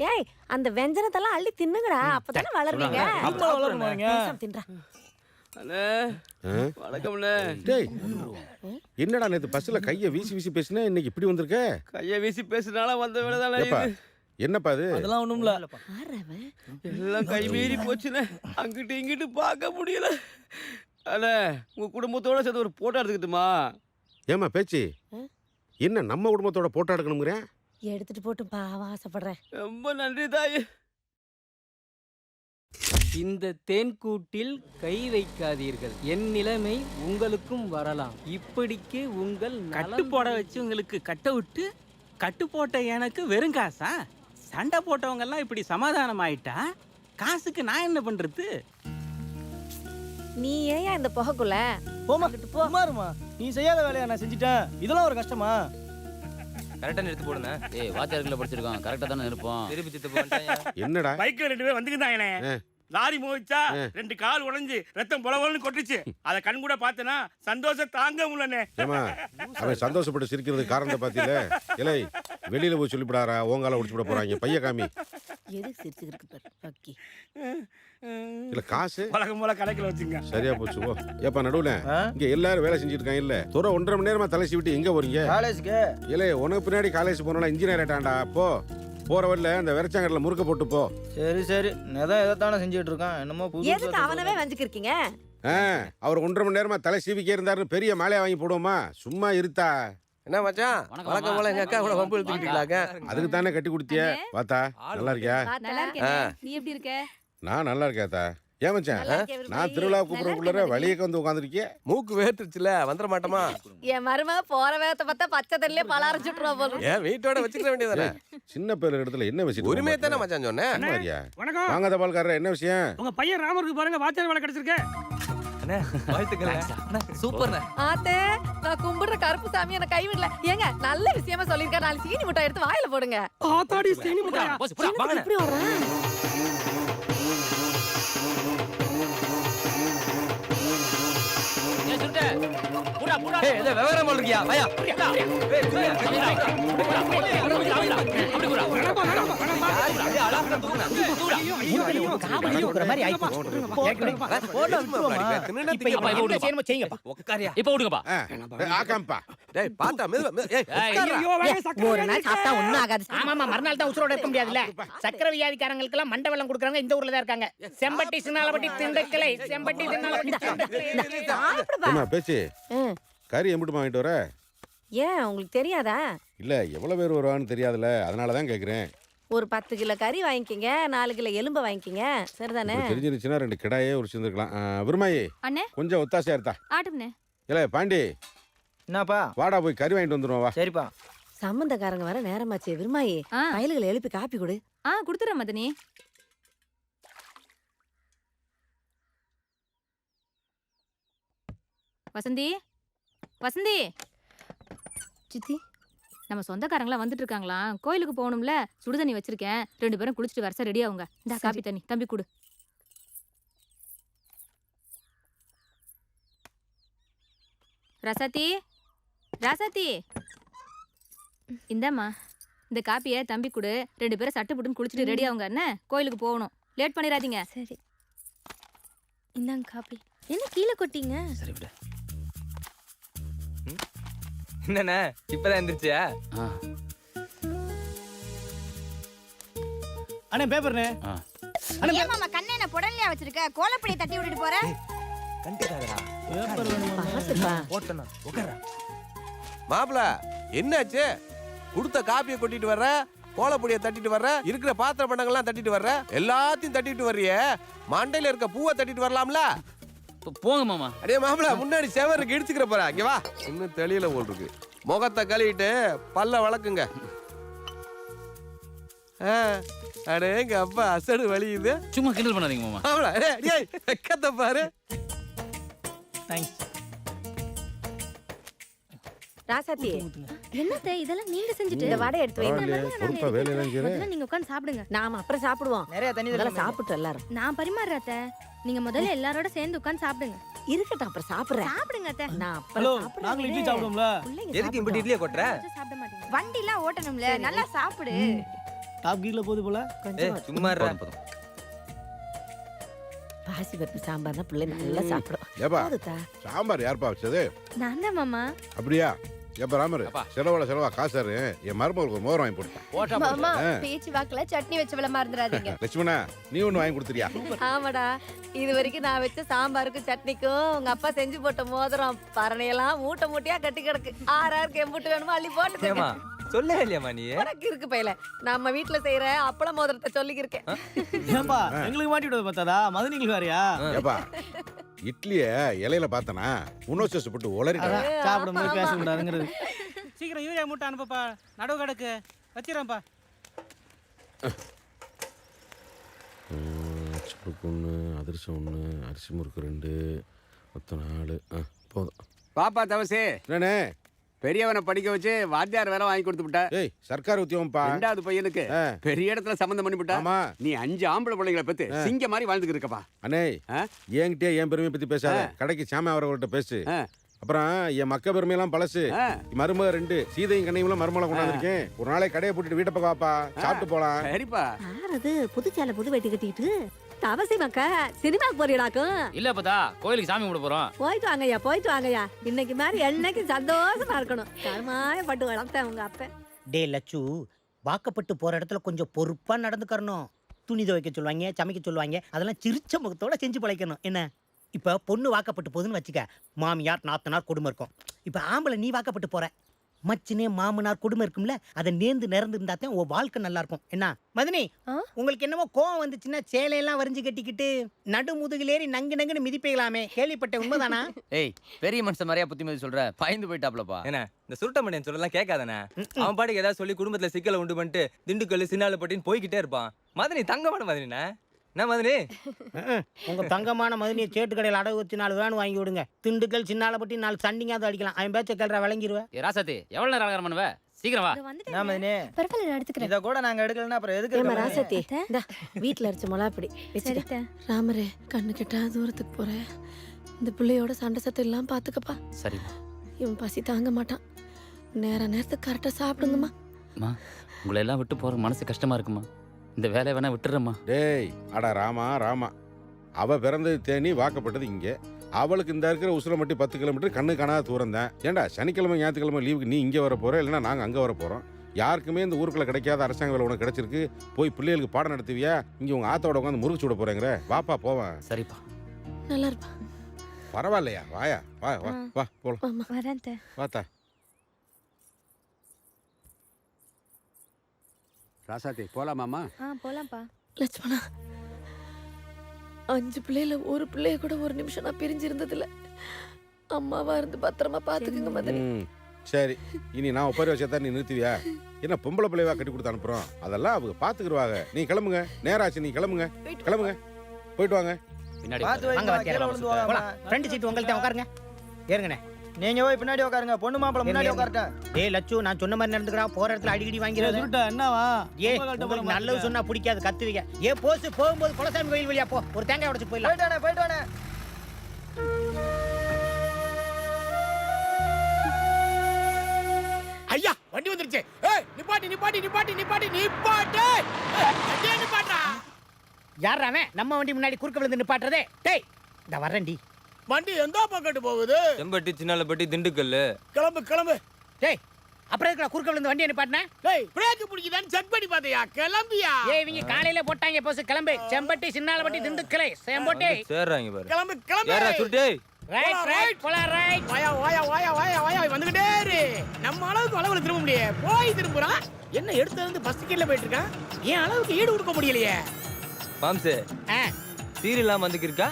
ஏய் அந்த வெஞ்சனத்தெல்லாம் அள்ளி தின்னுங்கடா, அப்பதானே வளருவீங்க. தின்றா. அண்ணே வணக்கம்ண்ணே. டேய் என்னடா நேத்து பஸ்ல கைய வீசி வீசி பேசினா இன்னைக்கு இப்படி வந்திருக்க? கையை வீசி பேசுனால வந்த வேலை தானே ஏப்பா, இது. என்னப்பா அது? அதெல்லாம் ஒண்ணும்ல. ஆறவன் எல்லாம் கை மீறி போச்சுண்ணே. அங்கிட்டு இங்கிட்டு பார்க்க முடியல. அண்ணே உங்க குடும்பத்தோட சேர்த்து ஒரு போட்டோ எடுத்துக்கிட்டுமா? ஏமா பேச்சு, என்ன நம்ம குடும்பத்தோட போட்டோ எடுக்கணுங்கிற? எடுத்துட்டு போட்டு பாவம் ஆசைப்படுறேன். ரொம்ப நன்றி தாயே. இந்த தேன்கூட்டில் கை வைக்காதீர்கள், என் நிலைமை உங்களுக்கும் வரலாம். இப்படிக்கு உங்கள் கட்டு போட வச்சு உங்களுக்கு கட்ட விட்டு கட்டு போட்ட எனக்கு வெறும் காசா? சண்டை போட்டவங்க எல்லாம் இப்படி சமாதானம் ஆயிட்டா காசுக்கு நான் என்ன பண்றது? நீ ஏன் இந்த புகைக்குள்ள? போமா போமாருமா, நீ செய்யாத வேலையா நான் செஞ்சுட்டேன். இதெல்லாம் ஒரு கஷ்டமா? கரெக்டா நிறுத்து போடுங்க. ஏய் வாத்தியார்ல படிச்சிருக்கோம், கரெக்டா தானே இருப்போம். திருப்பி திட்டு போட்டாங்க. என்னடா பைக்ல 2 பேர் வந்துக்கிட்டாங்கண்ணே. லாரி மோதிச்சா 2 கால் உடைஞ்சு ரத்தம் பொலவலன்னு கொட்டுச்சு. அதை கண் கூட பார்த்தனா சந்தோஷம் தாங்க முடியலண்ணே. ஏமா அவன் சந்தோஷப்பட்டு சிரிக்கிறதுக்கு காரணத்தை பாத்தீல? இலை வெளியில போய் சொல்லிவிடாரா, ஓங்கால உடிச்சு விட போறாங்க. பைய காமி. எதுக்கு சிரிச்சுக்கிட்டு பாரு பக்கி. இல்ல காசு வழக்கம் போல கணக்கில் வச்சுங்க. சரியா போச்சு. ஓ ஏப்பா நடுவுல இங்க எல்லாரும் வேலை செஞ்சுட்டு இருக்காங்க இல்ல? துறை 1.5 மணி நேரமா தலைச்சி விட்டு எங்க போறீங்க? காலேஜ்க்கு. இல்ல உனக்கு பின்னாடி காலேஜ் போனா இன்ஜினியர் ஆயிட்டான்டா. போ போற வழியில அந்த வெறச்சாங்கல்ல முறுக்க போட்டு போ. சரி சரி, நேதான் எதைத்தானே செஞ்சுட்டு இருக்கான். என்னமோ புது எதுக்கு அவனவே வஞ்சிக்கிருக்கீங்க? அவர் 1.5 மணி நேரமா தலை சீவிக்கே இருந்தாருன்னு பெரிய மாலையா வாங்கி போடுவோமா? சும்மா இருத்தா. என்ன மச்சான் வணக்கம் போல எங்க அக்கா கூட வம்பு எடுத்துக்கிட்டீங்களாங்க? அதுக்கு தானே கட்டி கொடுத்திய. வாத்தா நல்லா இருக்கியா? நல்லா இருக்கேன். நீ எப்படி இருக்க? நான் நல்லா இருக்கேன். ஏன் மச்சான், நான் திருவிழா கூப்பிடுறதுக்குள்ள வழியக்க வந்து உட்காந்துருக்கிய? மூக்கு வேர்த்துச்சுல வந்துட மாட்டோமா? என் மருமக போற வேகத்தை பார்த்தா பச்சை தண்ணிலே பலாரச்சுட்டுருவா போல. ஏன் வீட்டோட வச்சுக்க வேண்டியதானே? சின்ன பேர் இடத்துல என்ன விஷயம்? உரிமையை தானே மச்சான் சொன்னேன். வணக்கம். வாங்க தபால்காரர், என்ன விஷயம்? உங்க பையன் ராமருக்கு பாருங்க வாத்தியார் வேலை கிடைச்சிருக்கு. சூப்பர்ண்ணே. ஆத்தே நான் கும்பிடுற கருப்பு சாமி என்ன கைவிடல. ஏங்க நல்ல விஷயமா சொல்லிருக்கா. 4 சீனி முட்டை எடுத்து வாயில போடுங்க. ஆத்தாடி சீனி முட்டையா? இப்படி வர்றான். மறுநாள் தான் உசுரோட இருக்க முடியாதுல்ல. சக்கரை வியாதிக்காரங்களுக்கு எல்லாம் மண்டை வெள்ளம் கொடுக்குறாங்க. இந்த ஊர்ல தான் இருக்காங்க. செம்பட்டி சின்னாலப்பட்டி திண்டுக்கலை, செம்பட்டி பேச்சு கறி எம்பிட்டு வாங்கிட்டு வர? ஏன் உங்களுக்கு தெரியாதா? இல்ல எவ்வளவு பேர் வருவான்னு தெரியாதுல்ல, அதனாலதான் கேக்குறேன். ஒரு 10 கிலோ கறி வாங்கிக்கிங்க, 4 கிலோ எலும்பை வாங்கிக்கிங்க. சரிதானே? தெரிஞ்சிருச்சுன்னா 2 கிடாயே உரிச்சிருந்துருக்கலாம். விரும்மாயி கொஞ்சம் ஒத்தாசையா இருந்தா. இல்ல பாண்டி, என்னப்பா? வாடா போய் கறி வாங்கிட்டு வந்துருவோம். வா. சரிப்பா. சம்பந்தக்காரங்க வர நேரமாச்சு. விரும்மாயி பயலுகளை எழுப்பி காப்பி கொடு. குடுத்துறேன் மதனி. வசந்தி, வசந்தி சித்தி, நம்ம சொந்தக்காரங்களாம் வந்துட்டு இருக்காங்களா? கோயிலுக்கு போகணும்ல, சுடுதண்ணி வச்சிருக்கேன். 2 பேரும் குளிச்சுட்டு வரச ரெடி ஆகுங்க. இந்த காப்பி தண்ணி தம்பி குடு. ரசதி, ராசதி இந்தாம்மா இந்த காப்பியை தம்பி குடு. 2 பேரும் சட்டு புட்டுன்னு குளிச்சுட்டு ரெடி ஆகுங்க. என்ன கோயிலுக்கு போகணும், லேட் பண்ணிடாதீங்க. சரி இந்தாங்க காப்பி. என்ன கீழே கொட்டிங்க? சரி விடு. என்னண்ணே இப்பதான் எந்திரிச்சியா? அண்ணே பேப்பர்னே. ஏன் மாமா கண்ணே புடலையா வச்சிருக்க? கோலப்படியை தட்டி விட்டுட்டு போற? மாப்பிள என்னாச்சு? கொடுத்த காப்பியை கொட்டிட்டு வர்ற, கோலப்பொடியை தட்டிட்டு வர்ற, இருக்கிற பாத்திர பண்டங்கள்லாம் தட்டிட்டு வர்ற, எல்லாத்தையும் தட்டிட்டு வர்றிய, மண்டையில இருக்க பூவை தட்டிட்டு வரலாம்ல? போங்க மாமா. அடே மாப்பிள முன்னாடி செவருக்கு இடிச்சுக்கிற போற. இங்க வா. இன்னும் தெளியல போல் இருக்கு. முகத்தை கழுவிட்டு பல்ல வளக்குங்க. அடே எங்க அப்பா அசடு வலியுது. சும்மா கிண்டல் பண்ணாதீங்க மாமா. மாப்பிள டேய் வெக்கத்தை பாரு. தேங்க்ஸ். ராசாத்தி, என்னத்தை இதெல்லாம் நீங்க செஞ்சுட்டு இந்த வடை எடுத்து வைங்க. பொறுப்பா வேலையெல்லாம் செய்யற. முதல்ல நீங்க உட்கார்ந்து சாப்பிடுங்க. நாம அப்புறம் சாப்பிடுவோம். நிறைய தண்ணி இதெல்லாம் சாப்பிட்டு எல்லாரும். நான் பரிமாறுறத நீங்க முதல்ல எல்லாரோட சேர்ந்து உட்கார்ந்து சாப்பிடுங்க. இருக்கட்டும், அப்புறம் சாப்பிடுறேன். சாப்பிடுங்க அத்தை. நான் ஹலோ, அப்புறம் நாங்க இட்லி சாப்பிடுவோம்ல. எதுக்கு இப்படி இட்லியை கொட்டுற? சாப்பிட மாட்டீங்க. வண்டிலாம் ஓட்டணும்ல, நல்லா சாப்பிடு. டாப் கீழ போகுது போல. சும்மா போதும் பாசி பருப்பு சாம்பார்னா பிள்ளை நல்லா சாப்பிடும். ஏப்பா சாம்பார் யாருப்பா வச்சது? நான் தான் மாமா. அப்படியா? ஏப்பா ராமர், செலவா காசாரு என் மருமகளுக்கு ஒரு மோதிரம் வாங்கி போட்டேன். மாமா பேச்சு வாக்குல சட்னி வச்சவள மறந்துடாதீங்க. லட்சுமணா, நீ ஒண்ணு வாங்கி கொடுத்துறியா? ஆமாடா, இது வரைக்கும் நான் வச்ச சாம்பாருக்கும் சட்னிக்கும் உங்க அப்பா செஞ்சு போட்ட மோதிரம் பரணையெல்லாம் மூட்டை மூட்டையா கட்டி கிடக்கு. ஆறாருக்கு எம்புட்டு வேணுமோ அள்ளி போட்டு சொல்லவே இல்லையாமா நீ? உனக்கு இருக்கு பையல. நம்ம வீட்டுல செய்யற அப்பள மோதிரத்தை சொல்லிக்கிருக்கேன். ஏன்பா எங்களுக்கு மாட்டி விடுறது பார்த்தாதா? மதுனிகள் வேறயா? ஏப்பா இட்லிய இலையில பார்த்தனா உணவு போட்டு உளறிட்டா. சாப்பிடும் போது பேச கூடாதுங்கிறது. சீக்கிரம் யூரியா மூட்டை அனுப்புப்பா, நடுவு கிடக்கு வச்சிடறேன்ப்பா. சுருக்கு ஒன்று, அதிரசம் ஒன்று, அரிசி முறுக்கு 2, மொத்தம் 4. போதும். பாப்பா தவசே, என்னண்ணே? பெரியவனை படிக்க வச்சு வாத்தியார் வேலை வாங்கி கொடுத்து விட்ட. ஏய், சர்க்கார் உத்தியோகம்ப்பா. 2வது பையனுக்கு பெரிய இடத்துல சம்பந்தம் பண்ணி விட்டா. ஆமா. நீ 5 ஆம்பளை பிள்ளைங்களை பத்தி சிங்க மாதிரி வாழ்ந்துக்கு இருக்கப்பா. அண்ணே, என்கிட்டயே என் பெருமையை பத்தி பேசாத. கடைக்கு சாமி அவர்கள்ட்ட பேசு. அப்புறம் என் மக்க பெருமையெல்லாம் பழசு. மருமக 2 சீதையும் கண்ணையும் மருமகளை கொண்டாந்துருக்கேன். ஒரு நாளை கடையை போட்டுட்டு வீட்டை பக்கம் வாப்பா, சாப்பிட்டு போலாம். சரிப்பா. யாரது புதுச்சாலை புது வெட்டி கட்டிட்டு தவசி மக்கா சினிமாக்கு போறீடாக்கும்? இல்ல பதா, கோயிலுக்கு சாமி கும்பிட போறோம். போயிட்டு வாங்கய்யா, போயிட்டு வாங்கய்யா. இன்னைக்கு மாதிரி என்னைக்கு சந்தோஷமா இருக்கணும். கருமாய பட்டு வளர்த்தேன் உங்க அப்ப. டே லட்சு, வாக்கப்பட்டு போற இடத்துல கொஞ்சம் பொறுப்பா நடந்துக்கறணும். துணி துவைக்க சொல்லுவாங்க, சமைக்க சொல்லுவாங்க, அதெல்லாம் சிரிச்ச முகத்தோட செஞ்சு பழைக்கணும். என்ன இப்ப பொண்ணு வாக்கப்பட்டு போகுதுன்னு வச்சுக்க, மாமியார் நாத்தனார் கொடுமை இருக்கும். இப்ப ஆம்பளை நீ வாக்கப்பட்டு போற, மச்சினே மாமனார் கொடுமை இருக்கும்ல, அதை நேர்ந்து நிறந்து இருந்தா தான் உன் வாழ்க்கை நல்லா இருக்கும். என்ன மதினி, உங்களுக்கு என்னமோ கோவம் வந்துச்சுன்னா சேலையெல்லாம் வரைஞ்சு கட்டிக்கிட்டு நடு முதுகிலேறி நங்கு நங்குன்னு மிதிப்பீங்களாமே, கேள்விப்பட்ட உண்மைதானா? ஏய், பெரிய மனுஷன் மாதிரியா புத்திமதி சொல்ற? பயந்து போயிட்டாப்லப்பா. என்ன இந்த சுருட்ட மணியன் சொல்லலாம் கேட்காதானே? அவன் பாட்டுக்கு ஏதாவது சொல்லி குடும்பத்துல சிக்கலை உண்டு பண்ணிட்டு திண்டுக்கல் சின்னாலப்பட்டின்னு போய்கிட்டே இருப்பான். மதுனி தங்கமான மதுனிண்ணா. என்ன மதுனி? உங்க தங்கமான மதுனியை சேட்டு கடையில் அடகு வச்சு 4 வேன் வாங்கி விடுங்க. திண்டுக்கல் சின்னாலப்பட்டி 4 சண்டிங்காவது அடிக்கலாம். அவன் பேச்ச கேள்ற விளங்கிடுவேன். ராசாத்தி, எவ்வளவு நேரம் அலங்காரம் பண்ணுவ? சீக்கிரம் வா. நான் மதினே பரவாயில்ல, நான் எடுத்துக்கிறேன். இத கூட நாங்க எடுக்கலன்னா அப்புறம் எதுக்கு? ராசத்தி, வீட்டுல அரைச்ச மொளாப்படி வச்சுக்கிட்ட. ராமரே, கண்ணு கெட்டா தூரத்துக்கு போறேன். இந்த பிள்ளையோட சண்டை சத்தம் எல்லாம் பாத்துக்கப்பா. சரி. இவன் பசி தாங்க மாட்டான். நேரத்துக்கு கரெக்டா சாப்பிடுங்கம்மா. உங்களை எல்லாம் விட்டு போற மனசு கஷ்டமா இருக்குமா? இந்த வேலையை வேணா விட்டுறம்மா. டேய், அடா ராமா ராமா, அவ பிறந்தது தேனி, வாக்கப்பட்டது இங்க. அவளுக்கு இந்த இருக்கிற உசுரை மட்டும் 10 கிலோமீட்டர் கண்ணு காணாத தூரம் தான். ஏண்டா சனிக்கிழமை ஞாயிற்றுக்கிழமை லீவுக்கு நீ இங்கே வர போற, இல்லைன்னா நாங்கள் அங்கே வர போகிறோம். யாருக்குமே இந்த ஊருக்குள்ள கிடைக்காத அரசாங்க வேலை உனக்கு கிடைச்சிருக்கு. போய் பிள்ளைகளுக்கு பாடம் நடத்துவியா? இங்கே உங்கள் ஆத்தோட உட்காந்து முறுக்கு சுட போறேங்கிற? வாப்பா போவேன். சரிப்பா. நல்லா இருப்பா. பரவாயில்லையா? வாயா, வா வா வா போலாம். வரேன். வாத்தா. ராசாத்தி, போலாமாமா? போலாம்ப்பா. லட்சுமணா, 5 பிள்ளைல ஒரு பிள்ளைய கூட ஒரு நிமிஷம் நான் பிரிஞ்சு இருந்ததில்ல. அம்மாவா இருந்து பத்திரமா பாத்துக்குங்க மதனி. சரி, இனி நான் ஒப்பரி வச்சா நீ நிறுத்துவியா? என்ன பொம்பளை பிள்ளைவா கட்டி கொடுத்து அனுப்புறோம்? அதெல்லாம் அவங்க பாத்துக்கிடுவாங்க. நீ கிளம்புங்க, நேராச்சு. நீ கிளம்புங்க, கிளம்புங்க, போயிட்டு வாங்க. பின்னாடி ஃப்ரெண்ட் சீட் உங்கள்ட்ட உட்காருங்க. ஏறுங்கண்ணே. நீங்க போய் பின்னாடி உட்காருங்க. பொண்ணு மாப்பிள முன்னாடி உட்காரட்டேன். டேய் லட்சு, நான் சொன்ன மாதிரி நடந்துக்கிறா. போற இடத்துல அடிக்கடி வாங்கிறது. என்னவா? உங்களுக்கு நல்லது சொன்னா பிடிக்காது, கத்துவீங்க. போஸ் போகும்போது குலசாமி கோயில் வழியா போ, ஒரு தேங்காய் உடைச்சு போயிடலாம். போயிட்டு வானே. ஐயா, வண்டி வந்துருச்சு. ஏய், நிப்பாட்டி நிப்பாட்டி நிப்பாட்டி நிப்பாட்டி நிப்பாட்டு. வண்டியை நிப்பாட்றா. யார் அவன் நம்ம வண்டி முன்னாடி குறுக்க விழுந்து நிப்பாட்டுறதே? டேய், இந்த வரேன்டி. வண்டி எந்த பக்கத்து போகுது? செம்பட்டி சின்னாலப்பட்டி திண்டுக்கல். கிளம்பு கிளம்பு. டேய், அப்புறம் எதுக்குடா குறுக்க விழுந்து வண்டியை நிப்பாட்டின? டேய், பிரேக் பிடிக்குதான்னு செக் பண்ணி பாத்தியா? கிளம்பியா? ஏய், இவங்க காலையில போட்டாங்க போஸ். கிளம்பு. செம்பட்டி சின்னாலப்பட்டி திண்டுக்கல் செம்பட்டி. சேர்றாங்க பாரு. கிளம்பு கிளம்பு. ஏறா சுட்டே. ரைட் ரைட் போலாம். ரைட். வாயா வாயா வாயா வாயா வாயா வந்துகிட்டே இரு. நம்ம அளவுக்கு அளவுல திரும்ப முடியல. போய் திரும்புறான். என்ன எடுத்து வந்து பஸ் டிக்கெட்ல போயிட்டு இருக்கான். ஏன் அளவுக்கு ஈடு கொடுக்க முடியலையே. மாம்சே, சீரியல்லாம் வந்துக்கிருக்கா?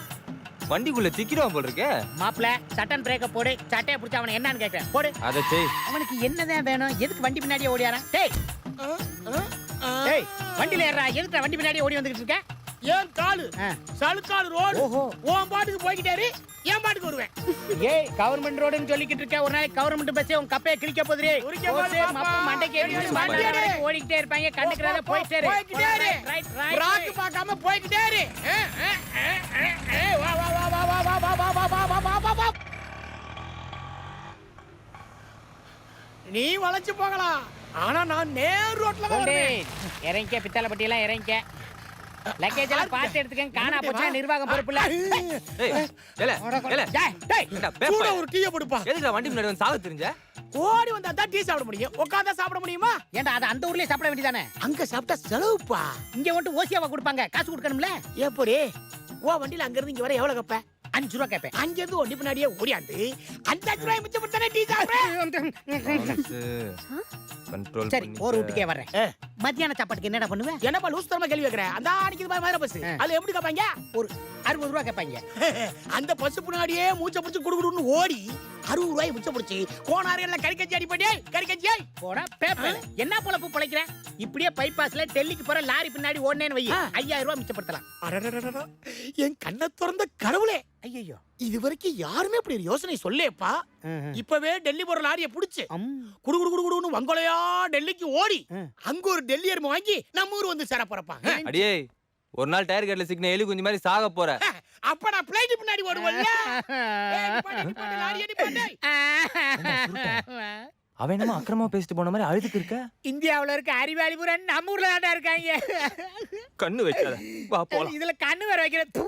வண்டிக்குள்ள சிக்கிடுவான் போல் இருக்கே. மாப்ள, சட்டன் பிரேக்க போடு. சட்டையை பிடிச்ச அவனை என்னன்னு கேட்கிறேன். போடு. அதை செய். அவனுக்கு என்னதான் வேணும்? எதுக்கு வண்டி பின்னாடியே ஓடியாரா? டேய் டேய், வண்டியில ஏறா. எதுக்கு வண்டி பின்னாடியே ஓடி வந்துகிட்டு இருக்க? ஏன் காலு சலுக்காடு ரோடு. உன் பாட்டுக்கு போய்கிட்டாரு, என் பாட்டுக்கு வருவேன். ஏய், கவர்மெண்ட் ரோடுன்னு சொல்லிக்கிட்டு இருக்க. ஒரு நாளைக்கு கவர்மெண்ட் பஸ்ஸே உன் கப்பையை கிழிக்க போதுரே. மண்டைக்கு ஓடிக்கிட்டே இருப்பாங்க. கண்டுக்கிறத போயிட்டே இரு. Right right. ராக்கு பார்க்காம போய்கிட்டே இரு. வா வா வா வா வா வா வா வா வா வா வா வா வா. நீ வளைச்சு போகலாம். ஆனா நான் நேர் ரோட்ல தான் வருவேன். இறங்கிக்க பித்தளை பட்டி எல்லாம் இறங்கிக்க லக்கேஜ் எல்லாம் பார்த்து எடுத்துக்கங்க காணா போச்சா நிர்வாகம் பொறுப்புல ஏய் ஏல ஏல டேய் ஏண்டா கூட பேப்பா ஒரு டீயை போடுப்பா. எதுக்குடா வண்டி முன்னாடி வந்து சாக தெரிஞ்ச ஓடி வந்தா தான் டீ சாப்பிட முடியும், உட்கார்ந்தா சாப்பிட முடியுமா? ஏன்டா அது அந்த ஊர்லயே சாப்பிட வேண்டியதானே அங்க சாப்பிட்டா செலவுப்பா. இங்க வந்துட்டு ஓசியாவா கொடுப்பாங்க காசு கொடுக்கணும்ல எப்படி ஓ வண்டியில அங்க இருந்து இங்க வர எவ்வளவு கப்ப? 5 ரூபா கேட்பேன் அங்க இருந்து ஒண்டி பின்னாடியே ஓடியாந்து 5 ரூபாய் மிச்சம் பண்ணி டீ சாப்பிடுறேன். கண்ட்ரோல் சரி ஒரு வீட்டுக்கே வர்றேன் மத்தியான சாப்பாட்டுக்கு என்னடா பண்ணுவேன் என்னப்பா லூஸ் தரமா கேள்வி கேக்குறேன்? அந்த அடிக்குது பாய் மதுரை பஸ், அதுல எப்படி கேட்பாங்க? ஒரு 60 ரூபா கேட்பாங்க அந்த பஸ் பின்னாடியே மூச்சை பிடிச்சு குடுகுடுன்னு ஓடி 60 ரூபாய் மிச்சம் பிடிச்சி கோனாரி எல்லாம் கறிக்கச்சி அடிப்படி கறிக்கச்சி போடா பேப்பர் என்ன பொழப்பு பிழைக்கிறேன் இப்படியே பைபாஸ்ல டெல்லிக்கு போற லாரி பின்னாடி ஓடுனேன்னு வை 5000 ரூபாய் மிச்சப்படுத்தலாம் அடடடடடா, என் கண்ணை திறந்த கடவுளே. ஐயோ இது வரைக்கும் யாருமே இப்படி ஒரு யோசனை சொல்லேப்பா. இப்பவே டெல்லி போற லாரியை புடிச்சு குடு குடு குடு குடுன்னு வங்கோலையா டெல்லிக்கு ஓடி அங்க ஒரு டெல்லி எருமை வாங்கி நம்ம ஊர் வந்து சேர போறப்பா. அடியே ஒரு நாள் டயர் கட்ல சிக்ன எலி குஞ்சு மாதிரி சாக போற. அப்ப நான் பிளைட் பின்னாடி ஓடுவல்ல. லாரி அடி பண்ணு. அவன் என்னமோ அக்கிரமா பேசிட்டு போன மாதிரி அழுதுக்கு இருக்க. இந்தியாவுல இருக்க அறிவாளி பூரா நம்ம ஊர்ல தான்டா இருக்காங்க. கண்ணு வைக்காத வா போலாம். இதுல கண்ணு வேற வைக்கிற தூ.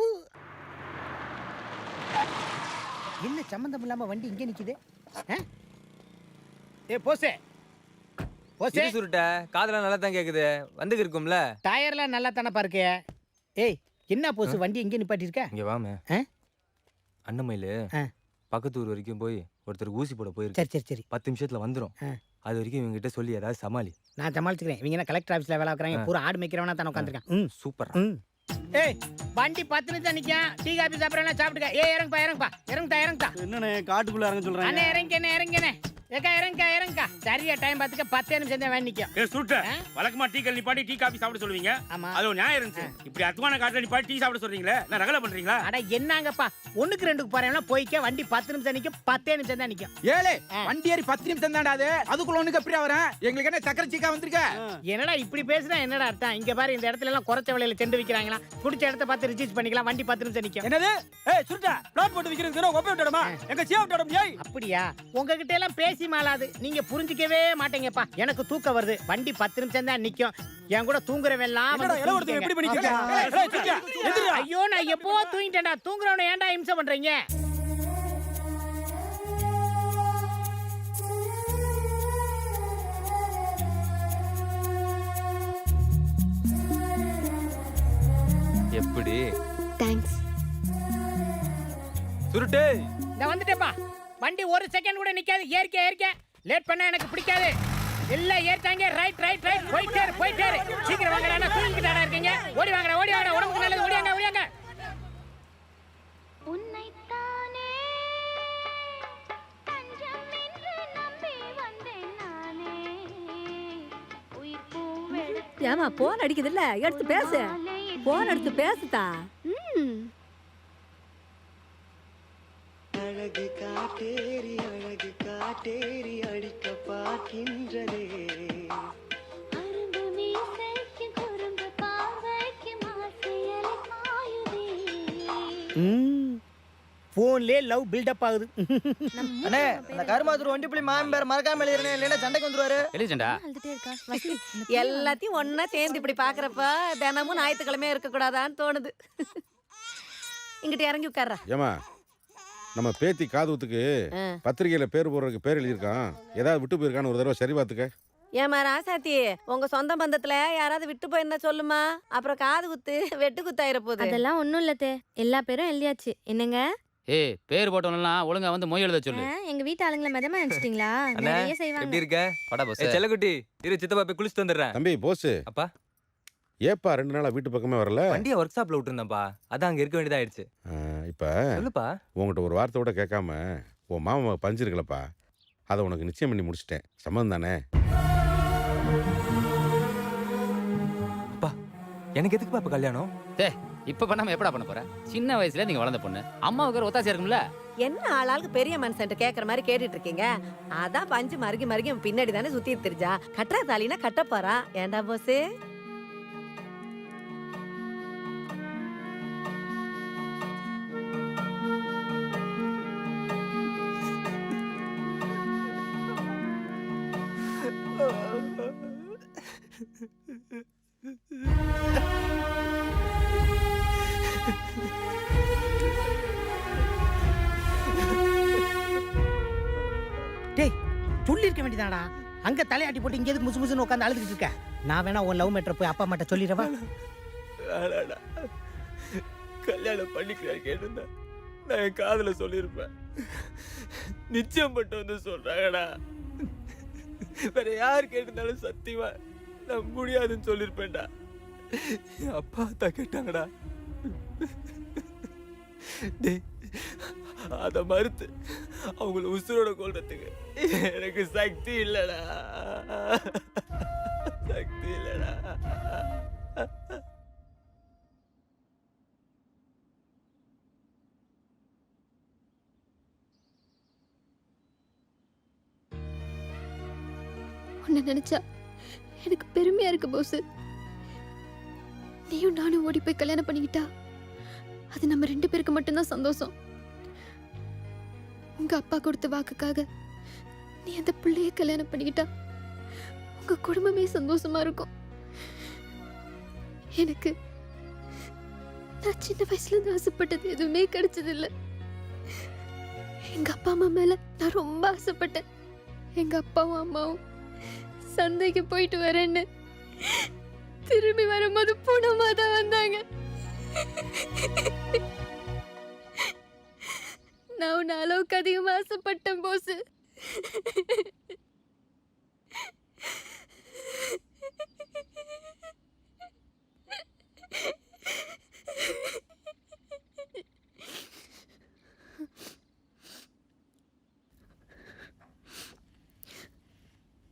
என்ன சம்பந்தம் இல்லாம வண்டி இங்க நிக்குது? ஏ போசே போசே சுருட்ட காதுல நல்லா தான் கேக்குது. வந்துக்கு இருக்கும்ல. டயர்லாம் நல்லா தானே பாருக்கு. ஏய் என்ன போசு வண்டி எங்க நிப்பாட்டி இருக்க? இங்க வாமே. அண்ணமயிலு பக்கத்து ஊர் வரைக்கும் போய் ஒருத்தர் ஊசி போட போயிருக்கு. சரி சரி சரி 10 நிமிஷத்துல வந்துரும். அது வரைக்கும் இவங்க கிட்ட சொல்லி ஏதாவது சமாளி. நான் சமாளிச்சுக்கிறேன். இவங்க என்ன கலெக்டர் ஆபீஸ்ல வேலை பார்க்கறாங்க, பூரா ஆடு மேய்க்கிறவனா தான் உட்கார்ந்திருக்கான். சூப்பர். ஏய் வண்டி 10 நிமிஷம் நிக்கும். டீ காபி சாப்பிடறேன்னா சாப்பிடுங்க. ஏய் இறங்குப்பா இறங்குப்பா. என்னண்ணே காட்டுக்குள்ள இறங்க சொல்றாங்க? அண்ணே இறங்கனே. ஏக்கா இறங்கா. சரியா டைம் பார்த்துக்க 10 நிமிஷம் தான் நிக்கும். ஏ சுருட்ட வழக்கமா டீ கல் நிப்பாட்டி டீ காபி சாப்பிட சொல்லுவீங்க. அது ஒரு நியாயம் இருந்துச்சு. இப்படி அத்வான காட்டுல நிப்பாட்டி டீ சாப்பிட சொல்றீங்களே, நான் ரகல பண்றீங்களா? அட என்னங்கப்பா 1க்கு 2க்கு போறேன்னா போய்க்க. வண்டி 10 நிமிஷம் நிக்கும், 10 நிமிஷம் தான் நிக்கும். ஏலே வண்டி ஏறி 10 நிமிஷம் தான்டா அது. அதுக்குள்ள ஒண்ணுக்கு எப்படி வரேன்? எங்களுக்கு என்ன சக்கரை சீக்கா வந்திருக்க? என்னடா இப்படி பேசுனா என்னடா அர்த்தம்? இங்க பாரு இந்த இடத்துல எல்லாம் குறைச்ச விலையில செண்டு விக்கிறாங்களா. குடிச்ச இடத்த பார்த்து ரிஜிஸ்ட் பண்ணிக்கலாம். வண்டி 10 நிமிஷம் நிக்கும். என்னது? ஏய் சுருட்டா பிளாட் போட்டு விக்கிறதுக்கு ஒப்பே விட்டடமா? எங்க சீவ விட்டடம் ஏய். அப்படியா? உங்ககிட்ட எல்லாம் பேசி மாளாது. நீங்க புரிஞ்சிக்கவே மாட்டீங்கப்பா. எனக்கு தூக்கம் வருது. வண்டி 10 நிமிஷம் தான் நிக்கும். என் கூட தூங்குறவெல்லாம் என்னடா இளவரசி எப்படி பண்ணிக்கீங்க? ஏய் சுருட்டா எந்திரா. ஐயோ நான் எப்போ தூங்கிட்டேன்டா. தூங்குறவன ஏன்டா இம்சை பண்றீங்க? எப்படி? தேங்க்ஸ். சுருட்டே நான் வந்துட்டேப்பா. வண்டி 1 செகண்ட் கூட நிக்காது. ஏறிக்க. லேட் பண்ண எனக்கு பிடிக்காது. எல்லாம் ஏறிட்டாங்க. ரைட் போயிட்டே சீக்கிரம் வாங்கடா. நான் தூங்கிட்டாடா இருக்கீங்க. ஓடி வாங்கடா. உடம்புக்கு நல்லது. ஓடியாங்க. ஏமா போன் அடிக்குது இல்ல, எடுத்து பேசு. போன் எடுத்து பேசுதா. அழகு காட்டேரி அடிக்க பார்க்கின்றதே. போன்லயே லவ் பில்டப் ஆகுது. அண்ணே அந்த கருமாத்தூர் வண்டி புலி மாமன் பேர் மறக்காம எழுதுறேன், இல்லைன்னா சண்டைக்கு வந்துருவாரு. எழுதிட்டா எல்லாத்தையும் ஒன்னா சேர்ந்து இப்படி பாக்குறப்ப தினமும் ஞாயிற்றுக்கிழமையா இருக்க கூடாதான்னு தோணுது. இங்கிட்ட இறங்கி உட்கார்ற. ஏமா நம்ம பேத்தி காதுவுத்துக்கு பத்திரிகையில பேர் போடுறதுக்கு பேர் எழுதியிருக்கான். ஏதாவது விட்டு போயிருக்கான்னு ஒரு தடவை சரி பார்த்துக்க. ஏமா ராசாத்தி, உங்க சொந்த பந்தத்துல யாராவது விட்டு போயிருந்தா சொல்லுமா. அப்புறம் காது குத்து வெட்டு குத்தாயிர போகுது. அதெல்லாம் ஒண்ணும் இல்லத்தே, எல்லா பேரும் எழுதியாச்சு. என்னங்க ஏய் பேர் போட்டவனலாம் ஒழுங்கா வந்து மொய் எழுத சொல்லு. எங்க வீட்டு ஆளுங்களை மெதமா நினைச்சிட்டீங்களா? நிறைய செய்வாங்க. எப்படி இருக்க? படா போஸ். செல்லகுட்டி இரு சித்தப்பா போய் குளிச்சிட்டு வந்துடுறேன். தம்பி போஸ். அப்பா ஏப்பா 2 நாளா வீட்டு பக்கமே வரல? வண்டியை ஒர்க் ஷாப்ல விட்டுருந்தேன்ப்பா, அதான் அங்க இருக்க வேண்டியதாயிடுச்சு. இப்ப சொல்லுப்பா. உங்ககிட்ட ஒரு வார்த்தை கூட கேட்காம உன் மாமா பஞ்சிருக்கலப்பா, அதை உனக்கு நிச்சயம் பண்ணி முடிச்சிட்டேன். சம்மந்தம் தானே? அப்பா எனக்கு எதுக்குப்பா இப்ப கல்யாணம்? இப்ப பண்ணாம எப்படா பண்ண போற? சின்ன வயசுல நீங்க வளர்ந்த பொண்ணு, அம்மாவுக்கு ஒரு ஒத்தாசை இருக்கும்ல. என்ன ஆளாளுக்கு பெரிய மனுஷன் கேக்குற மாதிரி கேட்டுட்டு இருக்கீங்க. அதான் பஞ்சு மருகி பின்னாடி தானே சுத்தி தெரிஞ்சா. கட்டுற தாலினா கட்ட போறா. ஏண்டா போசு? டேய் சொல்லிருக்க வேண்டியதாடா. அங்க தலையாட்டி போட்டு இங்க எதுக்கு முசு முசுன்னு உட்காந்து அழுதுகிட்டு இருக்க? நான் வேணா உன் லவ் மேட்டர் போய் அப்பா அம்மாட்ட சொல்லிடவா? கல்யாணம் பண்ணிக்கிறேன் கேட்டு நான் என் காதுல சொல்லியிருப்பேன். நிச்சயம் மட்டும் வந்து சொல்றாங்கடா. வேற யார் கேட்டிருந்தாலும் சத்தியமா நான் முடியாதுன்னு சொல்லியிருப்பேன்டா. என் அப்பா தான் கேட்டாங்கடா. டேய், அத மறுத்து அவங்கள உசுரோட கொல்றதுக்கு எனக்கு சக்தி இல்லடா. சக்தி இல்லடா. உன்னை நினைச்சா எனக்கு பெருமையா இருக்கு போஸ். நீயும் நானும் ஓடி போய் கல்யாணம் பண்ணிக்கிட்டா அது நம்ம 2 பேருக்கு மட்டும்தான் சந்தோஷம். உங்க அப்பா கொடுத்த வாக்குக்காக நீ அந்த பிள்ளைய கல்யாணம் பண்ணிக்கிட்டா உங்க குடும்பமே சந்தோஷமா இருக்கும். எனக்கு நான் சின்ன வயசுல இருந்து ஆசைப்பட்டது எதுவுமே கிடைச்சது இல்ல. எங்க அப்பா அம்மா மேல நான் ரொம்ப ஆசைப்பட்டேன். எங்க அப்பாவும் அம்மாவும் சந்தைக்கு போயிட்டு வரேன்னு திரும்பி வரும்போது பூனமா தான் வந்தாங்க. நான் உன்னை அளவுக்கு அதிகமா ஆசைப்பட்டேன் போஸ்.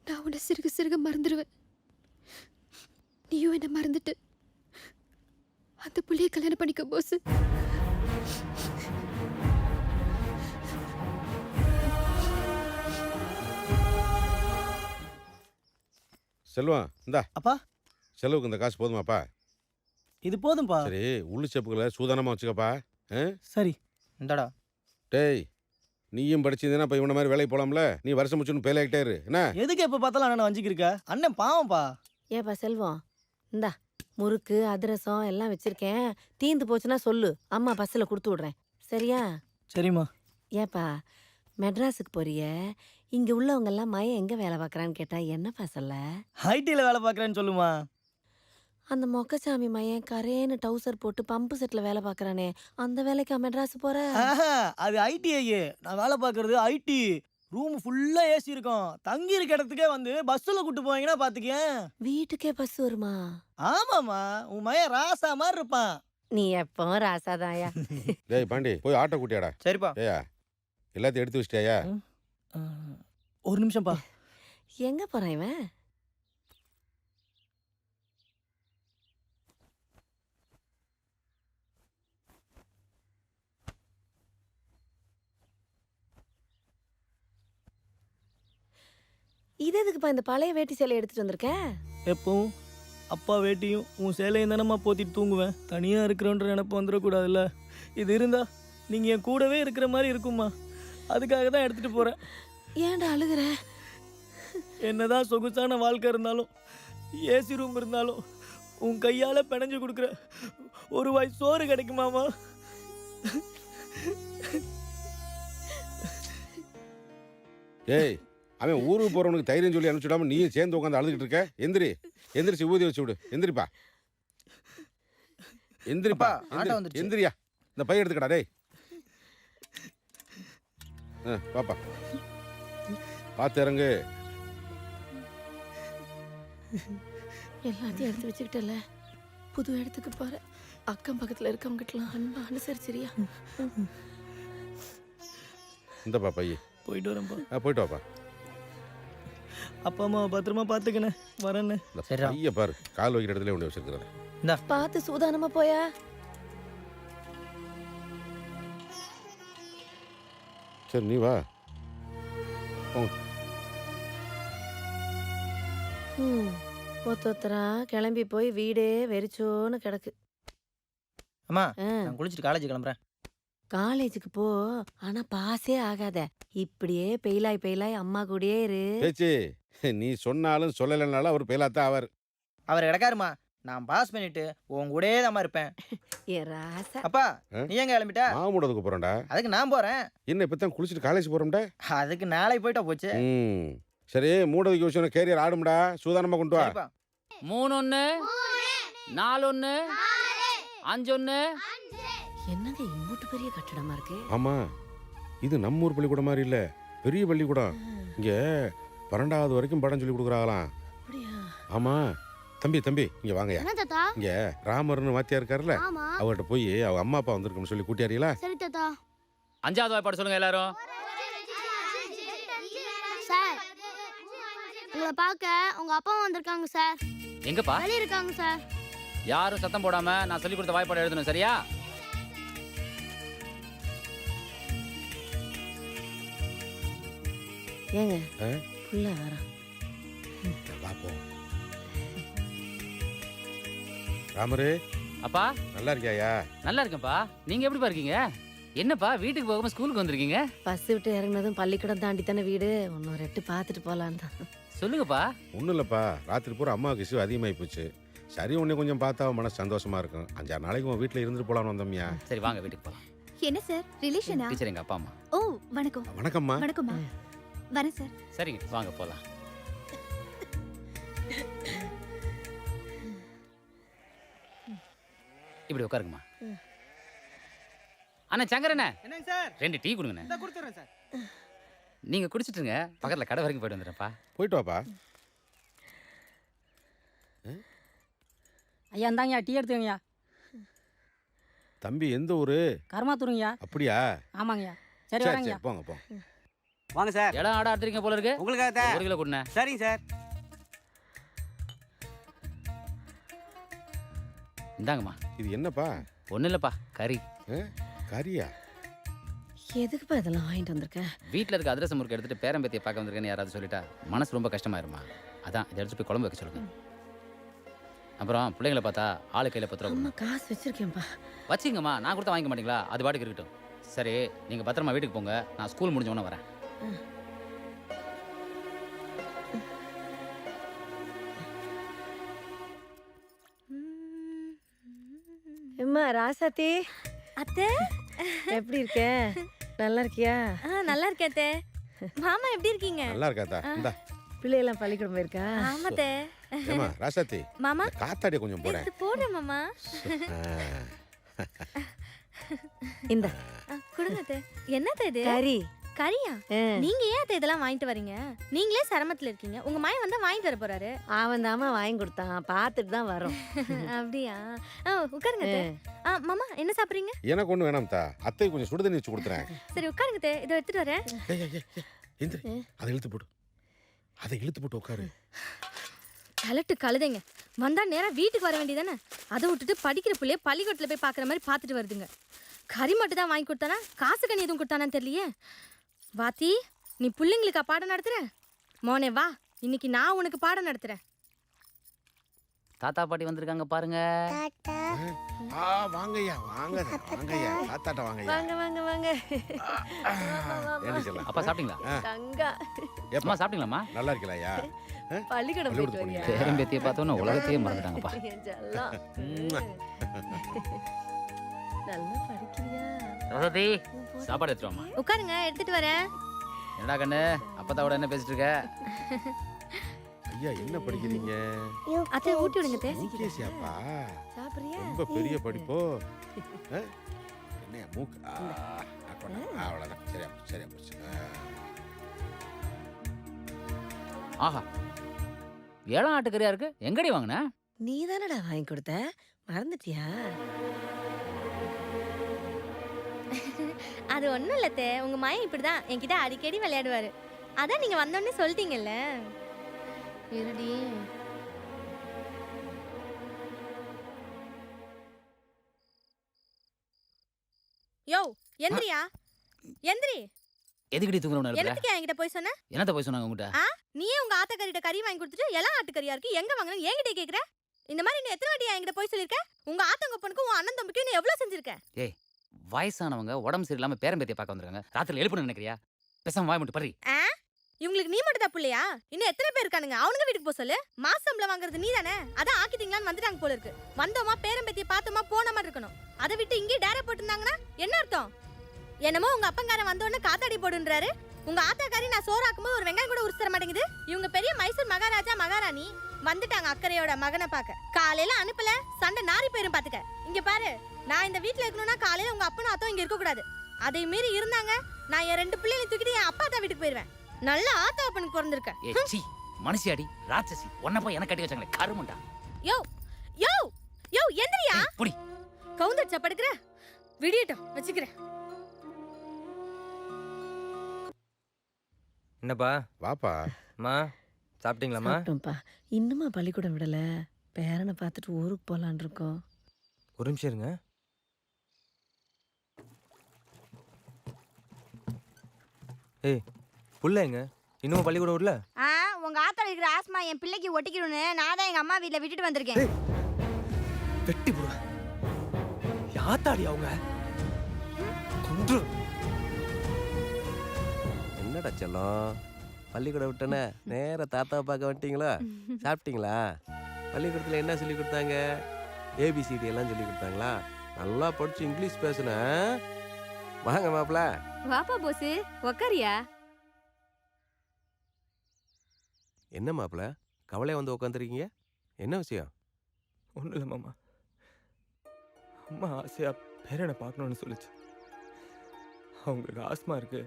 நான் உன்னை சிறுக சிறுக மறந்துடுவேன். நீயும் என்ன மறந்துட்டு அந்த புள்ளைய கல்யாணம் பண்ணிக்க போஸ். செல்வம் இந்தா அப்பா செலவுக்கு இந்த காசு போதுமாப்பா? இது போதும்பா. சரி உள்ளு செப்புகளை சூதானமா வச்சுக்கப்பா. சரி இந்தடா. டேய் நீயும் படிச்சிருந்தேன்னா இப்போ இவன மாதிரி வேலைக்கு போலாம்ல. நீ வருஷம் முடிச்சுன்னு பேல் ஆகிட்டே இரு என்ன? எதுக்கு எப்ப பார்த்தாலும் அண்ணன் வஞ்சிக்கு இருக்க? அண்ணன் பாவம்பா. ஏப்பா செல்வம், இந்தா முறுக்கு அதிரசம் எல்லாம் வச்சிருக்கேன். தீந்து போச்சுன்னா சொல்லு, அம்மா பஸ்ஸில் கொடுத்து விடுறேன். சரியா? சரிம்மா. ஏப்பா மெட்ராஸுக்கு போறிய, இங்க உள்ளவங்க எல்லாம் மயம் எங்க வேலை பார்க்கறான்னு கேட்டா என்னப்பா சொல்ல? ஐடில வேலை பார்க்கறேன்னு சொல்லுமா. அந்த மொக்கசாமி மயன் கரேன்னு டவுசர் போட்டு பம்பு செட்ல வேலை பார்க்கறானே, அந்த வேலைக்கா மெட்ராஸ் போற? அது ஐடிஐ. நான் வேலை பார்க்கறது ஐடி. ரூம் ஃபுல்லா ஏசி இருக்கும். தங்கி இருக்க இடத்துக்கே வந்து பஸ்ஸில் கூட்டு போவீங்கன்னா பாத்துக்கேன். வீட்டுக்கே பஸ் வருமா? ஆமாமா, உன் மயன் ராசா மாதிரி இருப்பான். நீ எப்போ ராசாதாயா? டேய் பாண்டி போய் ஆட்டோ கூட்டியாடா. சரிப்பா. ஏயா எல்லாத்தையும் எடுத்து வச்சிட்டியா? ஒரு நிமிஷம்ப்பா. எங்க போறான் இவன்? இது எதுக்குப்பா இந்த பழைய வேட்டி சேலை எடுத்துட்டு வந்திருக்கேன்? எப்பவும் அப்பா வேட்டியும் உன் சேலையும் தானம்மா போத்திட்டு தூங்குவேன். தனியா இருக்கிறோன்ற நினப்பு வந்துடக்கூடாதுல்ல. இது இருந்தா நீங்க என் கூடவே இருக்கிற மாதிரி இருக்கும்மா. அதுக்காக தான் எடுத்துட்டு போறேன். ஏன்டா அழுகுற? என்னதான் சொகுசான வாழ்க்கை இருந்தாலும், ஏசி ரூம் இருந்தாலும், உன் கையால பிணைஞ்சு கொடுக்குற ஒரு வாய் சோறு கிடைக்குமாமா? ஏய் அவன் ஊருக்கு போறவனுக்கு தைரியம் சொல்லி அனுப்பிச்சுடாம நீயும் சேர்ந்து உட்காந்து அழுதுகிட்டு இருக்க. எந்திரி எந்திரிச்சு ஊதி வச்சு விடு. எந்திரிப்பா எந்திரிப்பா. எந்திரியா இந்த பைய எடுத்துக்கடா. டேய் பாப்பா பார்த்து இறங்கு. எல்லாத்தையும் எடுத்து வச்சுக்கிட்டல, புது இடத்துக்கு போற. அக்கம் பக்கத்துல இருக்கவங்கிட்டலாம் அன்பா அனுசரிச்சிரியா? இந்த பைய போயிட்டு வரேன்ப்பா. போயிட்டு வாப்பா. அப்பா அம்மா பத்திரமா பாத்துக்கணே. வரேன்னு. பைய பாரு, கால் வைக்கிற இடத்துல கொண்டு வச்சிருக்கிறேன். பார்த்து சூதானமா போயா. சரி நீ வா. ஒத்தொத்தரா கிளம்பி போய் வீடே வெறிச்சோன்னு கிடக்கு. அம்மா நான் குளிச்சுட்டு காலேஜ் கிளம்புறேன். காலேஜுக்கு போ, ஆனா பாஸே ஆகாத. இப்படியே பெயிலாய் பெயிலாய் அம்மா கூடயே இரு. பேச்சு நீ சொன்னாலும் சொல்லலைனாலும் அவர் பேலாத்தான் ஆவார். அவர் கிடக்காருமா. நான் பாஸ் பண்ணிட்டு உன் கூடயே தான் இருப்பேன். ஏ ராசா. அப்பா நீ எங்க கிளம்பிட்ட? மாமுடதுக்கு போறேன்டா. அதுக்கு நான் போறேன். என்ன இப்பதான் குளிச்சுட்டு காலேஜ் போறோம்டா? அதுக்கு நாளைக்கு போயிட்டா போச்சு. சரி மூடதுக்கு விஷயம் கேரியர் ஆடும்டா. சூதானமா கொண்டு வா. 3 1 4 1 5 1. என்னங்க இம்புட்டு பெரிய கட்டடமா இருக்கு? ஆமா, இது நம்ம ஊர் பள்ளிக்கூடம் மாதிரி இல்ல, பெரிய பள்ளிக்கூடம். இங்க 12வது வரைக்கும் பாடம் சொல்லி கொடுக்குறாங்களாம். ஆமா தம்பி தம்பி இங்க வாங்கயா. என்ன தாத்தா? இங்க ராமர்னு வாத்தியா இருக்காருல்ல, ஆமா. அவர்கிட்ட போய் அவங்க அம்மா அப்பா வந்திருக்குன்னு சொல்லி கூட்டியாரீங்களா? சரி தாத்தா. 5வது வாய்ப்பாடு சொல்லுங்க எல்லாரும். சார் உங்களை பார்க்க உங்க அப்பா வந்திருக்காங்க சார். எங்கப்பா? வெளிய இருக்காங்க சார். யாரும் சத்தம் போடாம நான் சொல்லி கொடுத்த வாய்ப்பாடு எழுதணும், சரியா? ஏங்க புள்ள வர பாப்போம். ராமரே. அப்பா நல்லா இருக்கியாயா? நல்லா இருக்கேன்ப்பா. நீங்க எப்படிப்பா இருக்கீங்க? என்னப்பா வீட்டுக்கு போகாம ஸ்கூலுக்கு வந்திருக்கீங்க? பஸ் விட்டு இறங்குனதும் பள்ளிக்கூடம் தாண்டி தானே வீடு. இன்னொரு எட்டு பார்த்துட்டு போலான்னு தான். சொல்லுங்கப்பா. ஒன்றும் இல்லைப்பா, ராத்திரி பூரா அம்மாவுக்கு இஷ்யூ அதிகமாகி போச்சு. சரி உன்னை கொஞ்சம் பார்த்தா மனசு சந்தோஷமா இருக்கும். 5-6 நாளைக்கு உன் வீட்டில் இருந்துட்டு போலான்னு வந்தோம்யா. சரி வாங்க வீட்டுக்கு போலாம். என்ன சார் ரிலேஷனா? டீச்சர் எங்க அப்பா அம்மா. ஓ வணக்கம். வணக்கம்மா. வணக்கம்மா. வரேன் சார். சரிங்க வாங்க போலாம். இப்படி உட்காருங்கம்மா. அண்ணா சங்கரண்ணே. என்னங்க சார்? 2 டீ கொடுங்கண்ணே. இத கொடுத்துறேன் சார். நீங்க குடிச்சிட்டுங்க, பக்கத்துல கடை வரைக்கும் போயிட்டு வந்துடுறேன்ப்பா. போயிட்டு வாப்பா. ஐயா இந்தாங்கய்யா டீ எடுத்துக்கங்கய்யா. தம்பி எந்த ஊரு? கருமாத்தூருங்கய்யா. அப்படியா? ஆமாங்கய்யா. சரி சரி வரேங்கய்யா. போங்க போங்க. வாங்க சார். இடம் ஆட ஆடுறீங்க போல இருக்கு. உங்களுக்காக தான். 1 கிலோ கொடுண்ணே. சரிங்க சார். இந்தாங்கம்மா. இது என்னப்பா? ஒன்றும் இல்லைப்பா, கறி. கறியா? எதுக்குப்பா இதெல்லாம் வாங்கிட்டு வந்திருக்க? வீட்டில் இருக்க அதிரசம் முறுக்கு எடுத்துட்டு பேரம்பேத்தியை பார்க்க வந்திருக்கேன்னு யாராவது சொல்லிட்டா மனசு ரொம்ப கஷ்டமாயிருமா. அதான் இதை எடுத்து போய் குழம்பு வைக்க சொல்லுங்க. அப்புறம் பிள்ளைங்களை பார்த்தா ஆளு கையில் 10 ரூபா அம்மா காசு வச்சிருக்கேன்ப்பா. வச்சிங்கம்மா. நான் கொடுத்தா வாங்கிக்க மாட்டீங்களா? அது பாட்டுக்கு இருக்கட்டும். சரி நீங்கள் பத்திரமா வீட்டுக்கு போங்க. நான் ஸ்கூல் முடிஞ்சவொன்னே வரேன். அம்மா ராசாத்தி. அத்தை எப்படி இருக்க? நல்லா இருக்கியா? நல்லா இருக்கேன் அத்தை. மாமா எப்படி இருக்கீங்க? நல்லா இருக்காதா? இந்தா. பிள்ளையெல்லாம் பள்ளிக்கூடம் போயிருக்கா? ஆமா அத்தை. ஏமா ராசாத்தி மாமா காத்தாடிய கொஞ்சம் போறேன். இது போடுறேன் மாமா. இந்த கொடுங்க அத்தை. என்னது இது? கறி. கறியா? நீங்க ஏன் அத்தை இதெல்லாம் வாங்கிட்டு வரீங்க? நீங்களே சிரமத்துல இருக்கீங்க. உங்க மாயன் வந்தா வாங்கிட்டு வர போறாரு. அவன் தாமா வாங்கி கொடுத்தான், பார்த்துட்டு தான் வரோம். அப்படியா? உட்காருங்க அத்தை. மாமா என்ன சாப்பிடுறீங்க? எனக்கு ஒண்ணு வேணாம் தா. அத்தை கொஞ்சம் சுடு தண்ணி வச்சு கொடுத்துறேன். சரி உட்காருங்க அத்தை. இதை எடுத்துட்டு வரேன். எந்திரி. அதை இழுத்து போடு. அதை இழுத்து போட்டு உட்காரு. கலட்டு கழுதைங்க. வந்தா நேரா வீட்டுக்கு வர வேண்டியதானே? அதை விட்டுட்டு படிக்கிற பிள்ளைய பள்ளிக்கூடத்துல போய் பாக்குற மாதிரி பாத்துட்டு வருதுங்க. கறி மட்டும் தான் வாங்கி கொடுத்தானா? காசு கண்ணி எதுவும் கொடுத்தானான்னு தெரியலையே. வாத்தி நீ பிள்ளைங்களுக்கா பாடம் நடத்துற? மோனே வா, இன்னைக்கு நான் உனக்கு பாடம் நடத்துறேன். தாத்தா பாட்டி வந்திருக்காங்க பாருங்க. வாங்கய்யா வாங்க வாங்கய்யா. தாத்தாட்ட வாங்கய்யா. வாங்க வாங்க வாங்க. அப்பா சாப்பிட்டீங்களா? தங்கா. அம்மா சாப்பிட்டீங்களாம்மா? நல்லா இருக்கலையா? பள்ளிக்கூடம் போயிட்டு வரியா? பேரம்பேத்தியை பார்த்தோன்னா உலகத்தையே மறந்துட்டாங்கப்பா. நல்லா படிக்கிறியா? ரசதி சாப்பாடு எடுத்துட்டு வாம்மா. உட்காருங்க, எடுத்துட்டு வரேன். என்னடா கண்ணு அப்பத்தாவோட என்ன பேசிட்டு இருக்க? ஐயா என்ன படிக்கிறீங்க? அத்தை ஊட்டி விடுங்க அத்தை. யூகேசியாப்பா? சாப்பிடுறியா? ரொம்ப பெரிய படிப்போ. என்ன மூக்கு? அவ்வளோதான். சரியா சரியா போச்சு. ஆஹா ஏழாம் ஆட்டுக்கறியா இருக்கு. எங்கடி வாங்கின? நீ தானடா வாங்கி கொடுத்த, மறந்துட்டியா? அது ஒண்ணும் இல்ல அத்தை. உங்க மாயன் இப்படிதான் என்கிட்ட அடிக்கடி விளையாடுவாரு. அதான் நீங்க வந்தோடனே சொல்லிட்டீங்கல்ல. இருடி. யோ எந்திரியா, எந்திரி. எதுக்கடி தூங்குறவன இருக்க? என்னத்துக்கு என்கிட்ட போய் சொன்ன? என்னத்த போய் சொன்னாங்க உங்ககிட்ட? நீயே உங்க ஆத்தக்கறிட்ட கறி வாங்கி கொடுத்துட்டு எல்லாம் ஆட்டுக்கறியா இருக்கு, எங்க வாங்கின என்கிட்ட கேக்குற? இந்த மாதிரி நீ எத்தனை வாட்டி என்கிட்ட போய் சொல்லிருக்க? உங்க ஆத்தங்கப்பனுக்கு உன் அண்ணன் தம்பிக்கு நீ எவ்வளவு செஞ்சிருக்க? ஏய் வயசானவங்க உடம்பு சரியில்லாம பேரம்பேத்தியை பார்க்க வந்திருக்காங்க. ராத்திரி எழுப்பணும்னு நினைக்கிறியா? பேசாம வாய் மட்டும் பறி. இவங்களுக்கு நீ மட்டும் தான் பிள்ளையா? இன்னும் எத்தனை பேர் இருக்கானுங்க? அவனுங்க வீட்டுக்கு போக சொல்லு. மாச சம்பளம் வாங்குறது நீ தானே? அதான் ஆக்கிட்டீங்களான்னு வந்துட்டாங்க போல இருக்கு. வந்தோமா பேரம்பேத்தியை பார்த்தோமா போன மாதிரி இருக்கணும். அதை விட்டு இங்கே டேரா போட்டுருந்தாங்கன்னா என்ன அர்த்தம்? என்னமோ உங்க அப்பங்காரன் வந்தோடனே காத்தாடி போடுன்றாரு. உங்க ஆத்தாக்காரி நான் சோறாக்கும்போது ஒரு வெங்காயம் கூட உரிச்சு தர மாட்டேங்குது. இவங்க பெரிய மைசூர் மகாராஜா மகாராணி வந்துட்டாங்க அக்கறையோட மகனை பார்க்க. காலையில அனுப்பல சண்டை நாரி போயிரும் பாத்துக்க. இங்க பாரு, நான் இந்த வீட்டுல இருக்கணும்னா காலையில உங்க அப்பனும் அத்தம் இங்க இருக்க கூடாது. அதை மீறி இருந்தாங்க நான் என் 2 பிள்ளைகளை தூக்கிட்டு என் அப்பா தான் வீட்டுக்கு போயிருவேன். நல்ல ஆத்தா அப்பனுக்கு பிறந்திருக்கேன். ஏச்சி மனுஷியாடி ராட்சசி உன்ன போய் எனக்கு கட்டி வச்சாங்களே கருமண்டா. யோ யோ யோ எந்திரியா புடி கவுந்தடிச்சா படுக்கிற விடியட்டும் வச்சுக்கிறேன். என்னப்பா? வாப்பா. அம்மா சாப்பிட்டீங்களாம்மா? சாப்பிட்டோம்ப்பா. இன்னுமா பள்ளிக்கூடம் விடல? பேரனை பார்த்துட்டு ஊருக்கு போலான் இருக்கோம். ஒரு நிமிஷம் இருங்க. ஏய் புள்ள எங்க? இன்னும் பள்ளிக்கூடம் விடல? உங்க ஆத்தால இருக்கிற ஆஸ்மா என் பிள்ளைக்கு ஒட்டிக்கணும்னு நான் தான் எங்க அம்மா வீட்ல விட்டுட்டு வந்திருக்கேன். வெட்டி புடுவ. யாத்தாடி அவங்க? கொன்று. என்னடா செல்லம், பள்ளிக்கூடம் விட்டனே நேரா தாத்தா பார்க்க வந்துட்டீங்களா? சாப்பிட்டீங்களா? பள்ளிக்கூடத்தில் என்ன சொல்லி கொடுத்தாங்க? ஏபிசிடி எல்லாம் சொல்லி கொடுத்தாங்களா? நல்லா படிச்சு இங்கிலீஷ் பேசுனேன். வாங்க மாப்பிள்ள. வாப்பா போஸ், உக்காரியா? என்ன மாப்பிள்ள கவலையா வந்து உட்காந்துருக்கீங்க? என்ன விஷயம்? ஒன்றும் இல்லை மாமா. அம்மா ஆசையா பேரனை பார்க்கணுன்னு சொல்லிச்சு. அவங்களுக்கு ஆஸ்மா இருக்கு,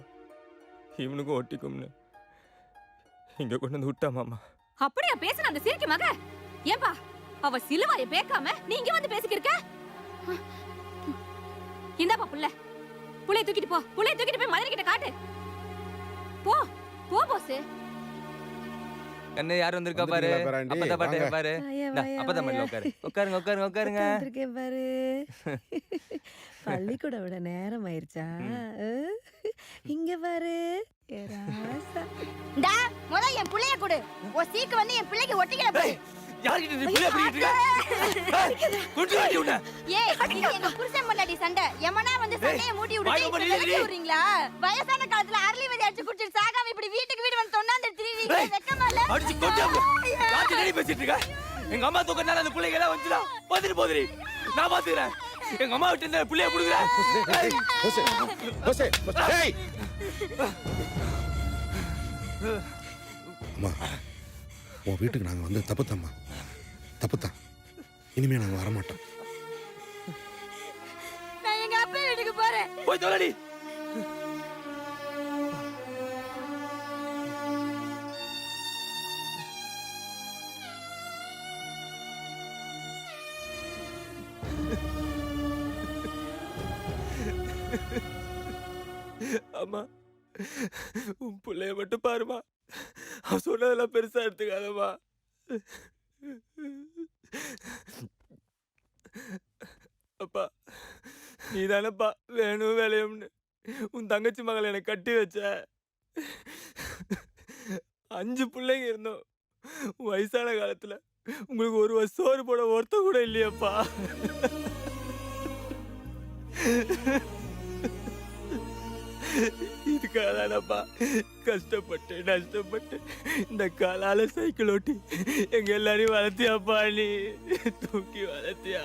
இவனுக்கும் ஒட்டிக்கும்னு இங்க கொண்டு வந்து விட்டா மாமா. அப்படியா பேசுன அந்த சிரிக்கு மக? ஏன்பா அவ சிலுவாய பேக்காம நீ இங்க வந்து பேசிக்கிருக்க? இந்தாப்பா புள்ளைய தூக்கிட்டு போ. புள்ளைய தூக்கிட்டு போய் மதுரை கிட்ட காட்டு. போ போ போஸ். கண்ணு யார் வந்திருக்கா பாரு. அப்பதான் பாட்டு பாரு. அப்பதான் மடியில உட்காரு. உட்காருங்க உட்காருங்க உட்காருங்க. இருக்கேன் பாரு. பள்ளிக்கூடம் விட நேரம் ஆயிருச்சா? இங்க பாரு. டா முத என் புள்ளைய கொடு. ஓ சீக்கு வந்து என் பிள்ளைக்கு ஒட்டிக்கல போய். யார்கிட்ட நீ புள்ள பிடிக்கிட்டு இருக்க? குண்டு வாடி உன்ன. ஏய் இது எங்க புருஷன் முன்னாடி சண்டை. எமனா வந்து சண்டைய மூட்டி விட்டுட்டு வரீங்களா? வயசான காலத்துல அரளி விதை அடிச்சு குடிச்சிட்டு சாகாம இப்படி வீட்டுக்கு வீடு வந்து தொண்ணாந்து திரிறீங்க. வெக்கமா இல்ல? அடிச்சு கொண்டாங்க. யார்கிட்ட நீ பேசிட்டு இருக்க? எங்க அம்மா தூக்கனால அந்த புள்ளைங்க எல்லாம் வந்துடா. வந்துட்டு போதுரி. நான் பாத்துக்கறேன். எங்க அம்மா விட்டு இந்த புள்ளைய புடுங்கற. போசே போசே டேய். அம்மா உன் வீட்டுக்கு நாங்கள் வந்து தப்புத்தம்மா, தப்புத்தான். இனிமே நாங்கள் வரமாட்டோம். நான் எங்க அப்பா வீட்டுக்கு போறேன். போய் தொலைடி. அம்மா உன் பிள்ளைய மட்டும் பாருமா. அவன் சொன்னதெல்லாம் பெருசா எடுத்துக்காதம்மா. அப்பா நீ தானப்பா வேணும் வேலையும்னு உன் தங்கச்சி மகளை எனக்கு கட்டி வச்ச. 5 பிள்ளைங்க இருந்தோம். வயசான காலத்துல உங்களுக்கு ஒரு சோறு போட ஒருத்த கூட இல்லையப்பா. இதுக்காக தானப்பா கஷ்டப்பட்டு நஷ்டப்பட்டு இந்த காலால சைக்கிள் ஓட்டி எங்க எல்லாரையும் வளர்த்தியாப்பா. நீ தூக்கி வளர்த்தியா?